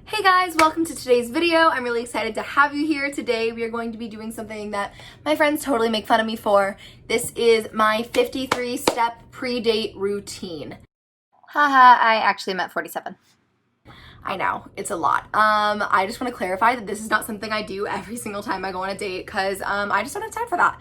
Hey guys, welcome to today's video. I'm really excited to have you here. Today we are going to be doing something that my friends totally make fun of me for. This is my 53-step pre-date routine. Haha, I actually meant 47. I know, it's a lot. I just want to clarify that this is not something I do every single time I go on a date because I just don't have time for that.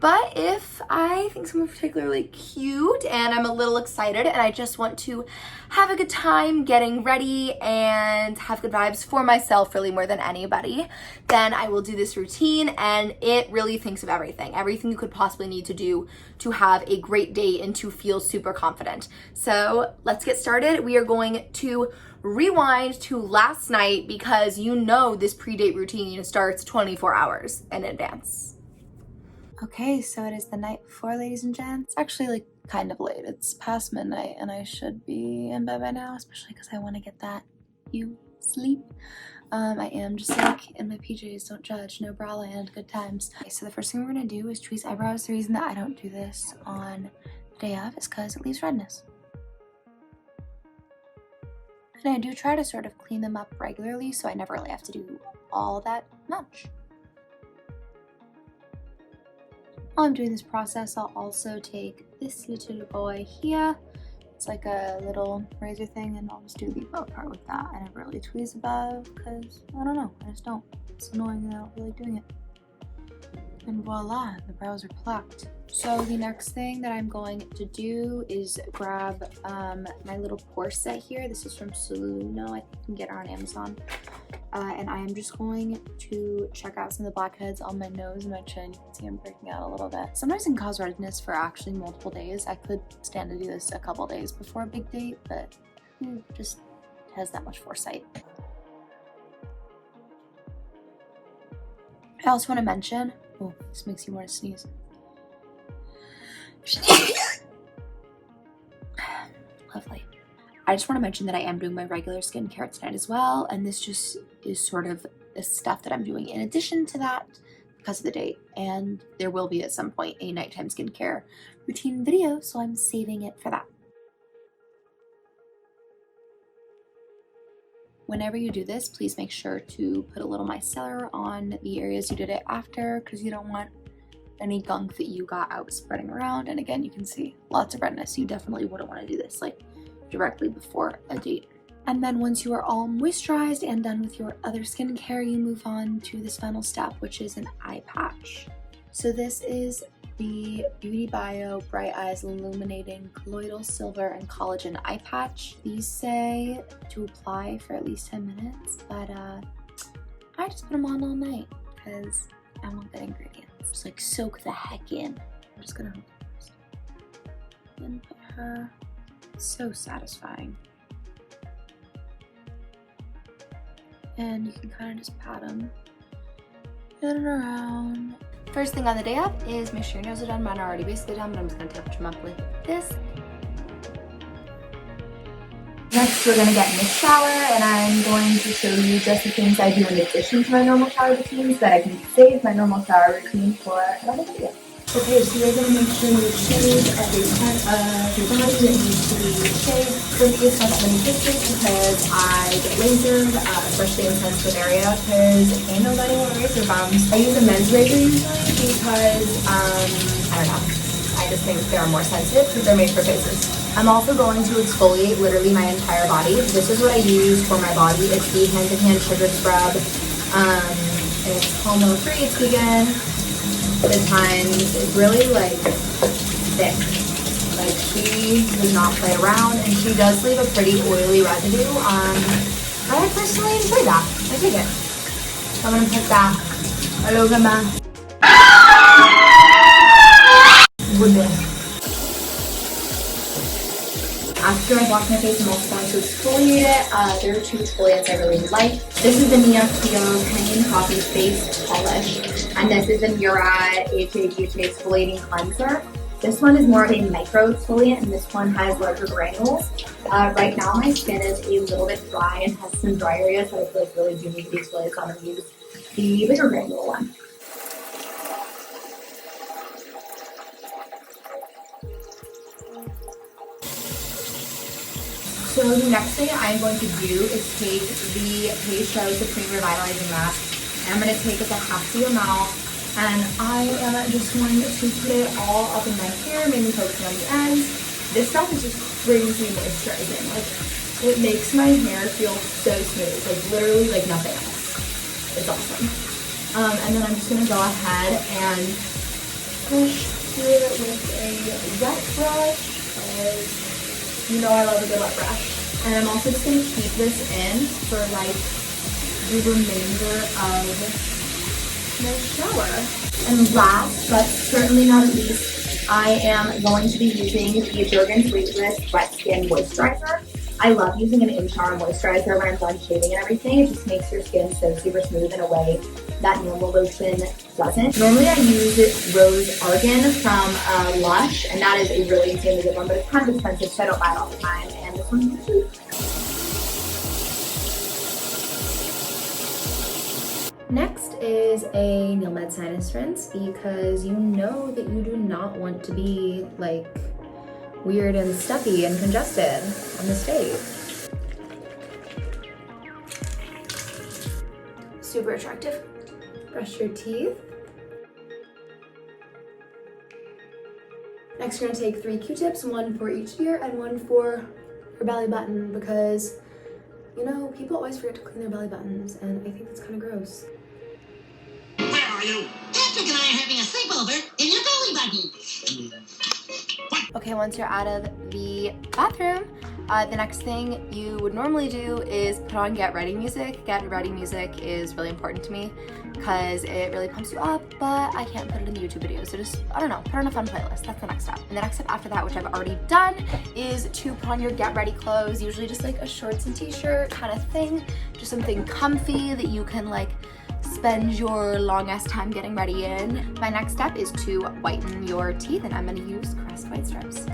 But if I think someone's particularly cute and I'm a little excited and I just want to have a good time getting ready and have good vibes for myself really more than anybody, then I will do this routine, and it really thinks of everything. Everything you could possibly need to do to have a great date and to feel super confident. So let's get started. We are going to rewind to last night because you know this pre-date routine starts 24 hours in advance. Okay, so it is the night before, ladies and gents. It's actually like kind of late. It's past midnight and I should be in bed by now, especially because I want to get that sleep. I am just like in my PJs, don't judge, no bra land, good times. Okay, so the first thing we're gonna do is tweeze eyebrows. The reason that I don't do this on the day of is because it leaves redness. And I do try to sort of clean them up regularly, so I never really have to do all that much. While I'm doing this process, I'll also take this little boy here. It's like a little razor thing, and I'll just do the above part with that. I never really tweeze above because, I don't know, I just don't. It's annoying that I don't really like doing it. And voila, the brows are plucked. So the next thing that I'm going to do is grab my little pore set here. This is from Soluno. I think you can get it on Amazon. And I am just going to check out some of the blackheads on my nose and my chin. You can see I'm breaking out a little bit. Sometimes it can cause redness for actually multiple days. I could stand to do this a couple days before a big date, but who just has that much foresight? I also want to mention, oh, this makes you want to sneeze. Lovely. I just want to mention that I am doing my regular skincare tonight as well, and this just is sort of the stuff that I'm doing in addition to that because of the date, and there will be at some point a nighttime skincare routine video, so I'm saving it for that. Whenever you do this, please make sure to put a little micellar on the areas you did it after, because you don't want any gunk that you got out spreading around. And again, you can see lots of redness. You definitely wouldn't want to do this like directly before a date. And then once you are all moisturized and done with your other skincare, you move on to this final step, which is an eye patch. So this is the Beauty Bio Bright Eyes Illuminating Colloidal Silver and Collagen Eye Patch. These say to apply for at least 10 minutes, but I just put them on all night because I want good ingredients. Just like soak the heck in. I'm just gonna hold this. Then put her. So satisfying. And you can kind of just pat them in and around. First thing on the day up is make sure your nails are done. Mine are already basically done, but I'm just going to touch them up with this. Next, we're going to get in the shower, and I'm going to show you just the things I do in addition to my normal shower routine so that I can save my normal shower routine for another video. Okay, so you're going to make sure you shave every part of your body that needs to be shaved. For me, it's not that many pictures because I get lasered, especially in a sensitive area, because I know that anyone razor bums. I use a men's razor usually because, I don't know, I just think they're more sensitive because they're made for faces. I'm also going to exfoliate literally my entire body. This is what I use for my body. It's the hand-to-hand sugar scrub. And it's hormone-free, it's vegan. The times is really like thick. Like she does not play around, and she does leave a pretty oily residue. I personally enjoy that. I dig it. So I'm gonna put that all over my wood. After I wash my face, I'm also going to exfoliate it. There are two exfoliants I really like. This is the Nia Peel Hanging Coffee Face Polish, and this is the Murad HA Exfoliating Cleanser. This one is more of a micro exfoliant, and this one has larger granules. Right now, my skin is a little bit dry and has some dry areas that I feel like really do need to be exfoliated, so I'm going to use the bigger granule one. So So the next thing I'm going to do is take the Face Show Supreme Revitalizing Mask, and I'm going to take a half the amount, and I am just going to put it all up in my hair, mainly focusing on the ends. This stuff is just crazy moisturizing. Like, it makes my hair feel so smooth, like literally like nothing else. It's awesome. And then I'm just going to go ahead and push through it with a wet brush, because you know I love a good wet brush. And I'm also just going to keep this in for like the remainder of my shower. And last, but certainly not least, I am going to be using the Jergens Weightless Wet Skin Moisturizer. I love using an in-shower moisturizer when I'm done shaving and everything. It just makes your skin so super smooth in a way that normal lotion doesn't. Normally I use Rose Argan from Lush, and that is a really insanely good one, but it's kind of expensive, so I don't buy it all the time, and this one's cheap. Next is a Nail Med Sinus Rinse, because you know that you do not want to be like weird and stuffy and congested on the stage. Super attractive. Brush your teeth. Next, you're gonna take 3 Q-tips, one for each ear and one for your belly button, because you know, people always forget to clean their belly buttons, and I think that's kind of gross. Where are you? Patrick and I are having a sleepover in your belly button. Okay, once you're out of the bathroom, the next thing you would normally do is put on Get Ready music. Get Ready music is really important to me because it really pumps you up, but I can't put it in the YouTube video. So just, I don't know, put on a fun playlist. That's the next step. And the next step after that, which I've already done, is to put on your Get Ready clothes, usually just like a shorts and t-shirt kind of thing, just something comfy that you can like spend your long ass time getting ready in. My next step is to whiten your teeth, and I'm going to use Crest White Strips.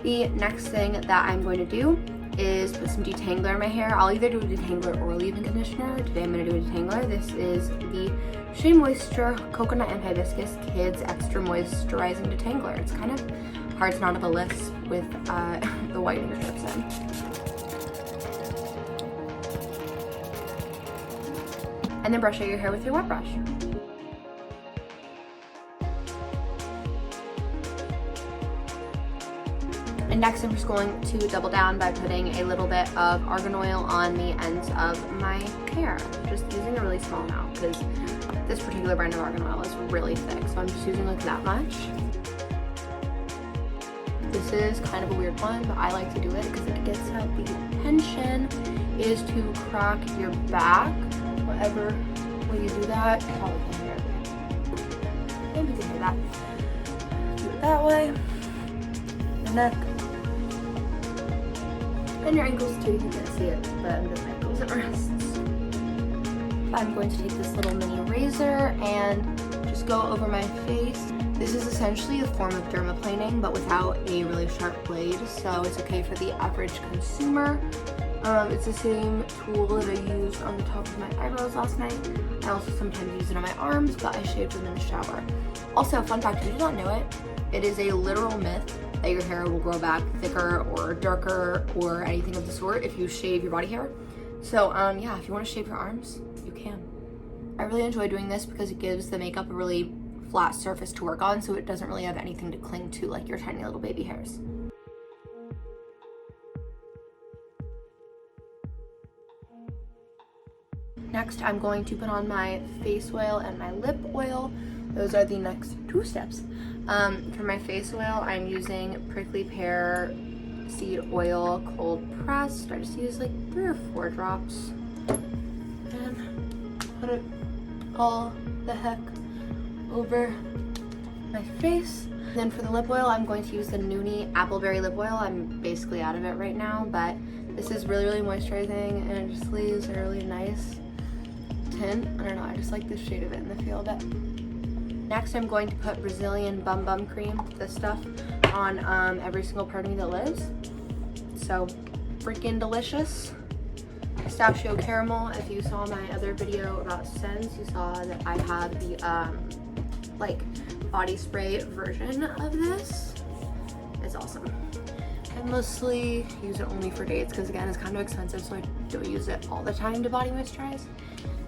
The next thing that I'm going to do is put some detangler in my hair. I'll either do a detangler or a leave-in conditioner. Today I'm going to do a detangler. This is the Shea Moisture Coconut and Hibiscus Kids Extra Moisturizing Detangler. It's kind of hard to not have a list with the whitening strips in. And then brush out your hair with your wet brush. And next I'm just going to double down by putting a little bit of argan oil on the ends of my hair. Just using a really small amount because this particular brand of argan oil is really thick, so I'm just using like that much. This is kind of a weird one, but I like to do it because it gets out the tension, is to crack your back. Whatever way you do that, probably can hear it. Maybe you can hear that. Do it that way. Your neck. And your ankles too, you can't see it, but I'm doing ankles and wrists. I'm going to take this little mini razor and just go over my face. This is essentially a form of dermaplaning, but without a really sharp blade, so it's okay for the average consumer. It's the same tool that I used on the top of my eyebrows last night. I also sometimes use it on my arms, but I shaved them in the shower. Also, fun fact, if you did not know it, it is a literal myth that your hair will grow back thicker or darker or anything of the sort if you shave your body hair. So yeah, if you want to shave your arms, you can. I really enjoy doing this because it gives the makeup a really flat surface to work on, so it doesn't really have anything to cling to like your tiny little baby hairs. Next, I'm going to put on my face oil and my lip oil. Those are the next 2 steps. For my face oil, I'm using prickly pear seed oil cold pressed. I just use like 3 or 4 drops and put it all the heck over my face. Then for the lip oil, I'm going to use the Noonie Appleberry Lip Oil. I'm basically out of it right now, but this is really, really moisturizing, and it just leaves a really nice tint. I don't know, I just like the shade of it and the feel of it. Next, I'm going to put Brazilian Bum Bum Cream, this stuff, on every single part of me that lives. So freaking delicious. Pistachio caramel. If you saw my other video about scents, you saw that I have the like body spray version of this. It's awesome. I mostly use it only for dates because again, it's kind of expensive, so I don't use it all the time to body moisturize.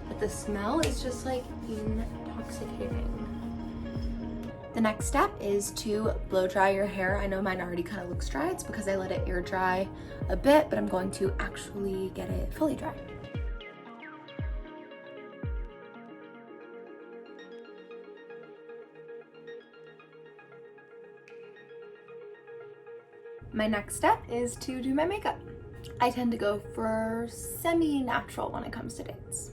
But the smell is just like intoxicating. The next step is to blow dry your hair. I know mine already kind of looks dry. It's because I let it air dry a bit, but I'm going to actually get it fully dry. My next step is to do my makeup. I tend to go for semi-natural when it comes to dates.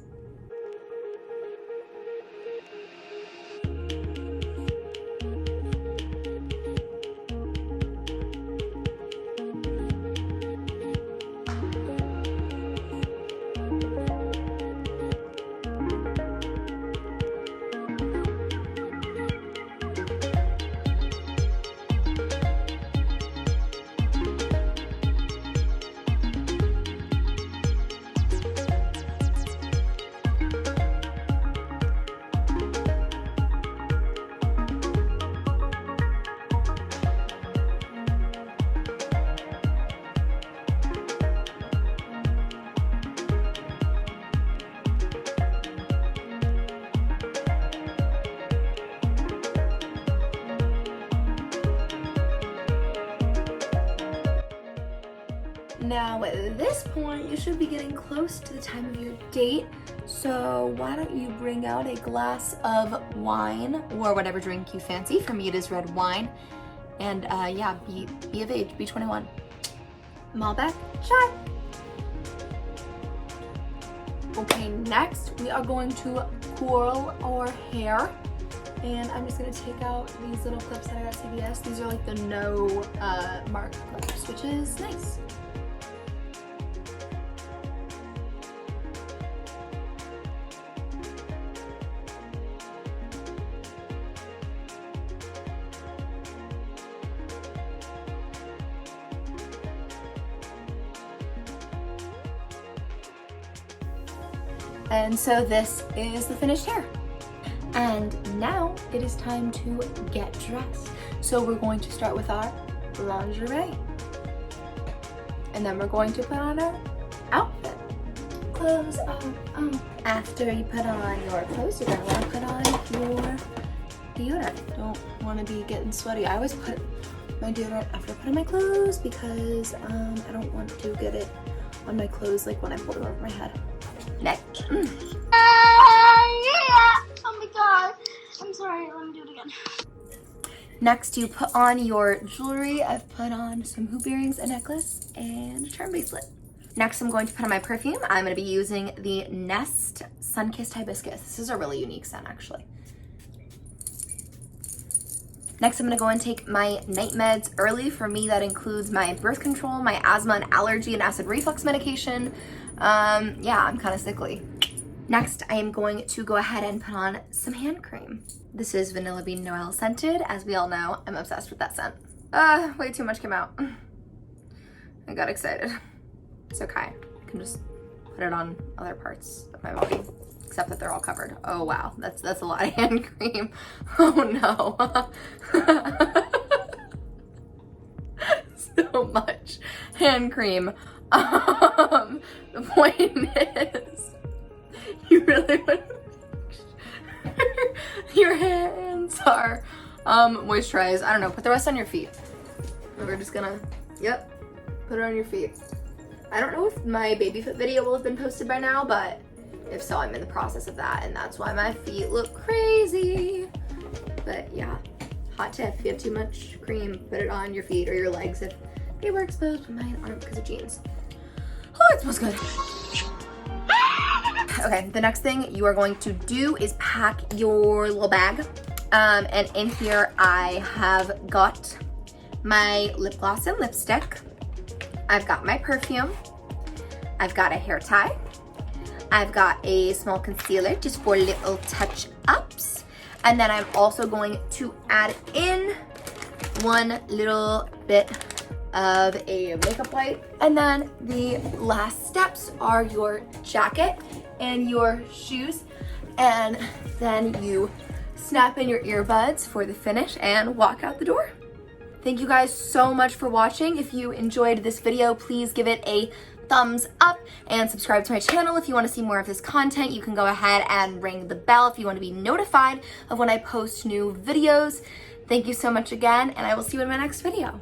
Now at this point, you should be getting close to the time of your date. So why don't you bring out a glass of wine or whatever drink you fancy. For me, it is red wine. And yeah, be of age, be 21. Malbec, shot. Okay, next we are going to curl our hair. And I'm just gonna take out these little clips that I got at CVS. These are like the no mark clips, which is nice. And so this is the finished hair. And now it is time to get dressed. So we're going to start with our lingerie. And then we're going to put on our outfit. Clothes on. After you put on your clothes, you're gonna want to put on your deodorant. Don't want to be getting sweaty. I always put my deodorant after I put on my clothes because I don't want to get it on my clothes like when I pull it over my head. Next. Yeah! Oh my god. I'm sorry, let me do it again. Next, you put on your jewelry. I've put on some hoop earrings, a necklace, and a charm bracelet. Next, I'm going to put on my perfume. I'm going to be using the Nest Sun-Kissed Hibiscus. This is a really unique scent, actually. Next, I'm going to go and take my night meds early. For me, that includes my birth control, my asthma and allergy and acid reflux medication. Yeah, I'm kind of sickly. Next, I am going to go ahead and put on some hand cream. This is Vanilla Bean Noel scented. As we all know, I'm obsessed with that scent. Way too much came out. I got excited. It's okay. I can just put it on other parts of my body, except that they're all covered. Oh wow, that's a lot of hand cream. Oh no. So much hand cream. The point is, you really want your hands are moisturized. I don't know, put the rest on your feet. We're just gonna, yep, put it on your feet. I don't know if my baby foot video will have been posted by now, but if so, I'm in the process of that, and that's why my feet look crazy. But yeah, hot tip, if you have too much cream, put it on your feet or your legs if they were exposed, but mine aren't because of jeans. Oh, it smells good. Okay, the next thing you are going to do is pack your little bag. And in here I have got my lip gloss and lipstick. I've got my perfume. I've got a hair tie. I've got a small concealer just for little touch-ups. And then I'm also going to add in one little bit of a makeup wipe. And then the last steps are your jacket and your shoes. And then you snap in your earbuds for the finish, and walk out the door. Thank you guys so much for watching. If you enjoyed this video, please give it a thumbs up and subscribe to my channel. If you want to see more of this content, you can go ahead and ring the bell if you want to be notified of when I post new videos. Thank you so much again, and I will see you in my next video.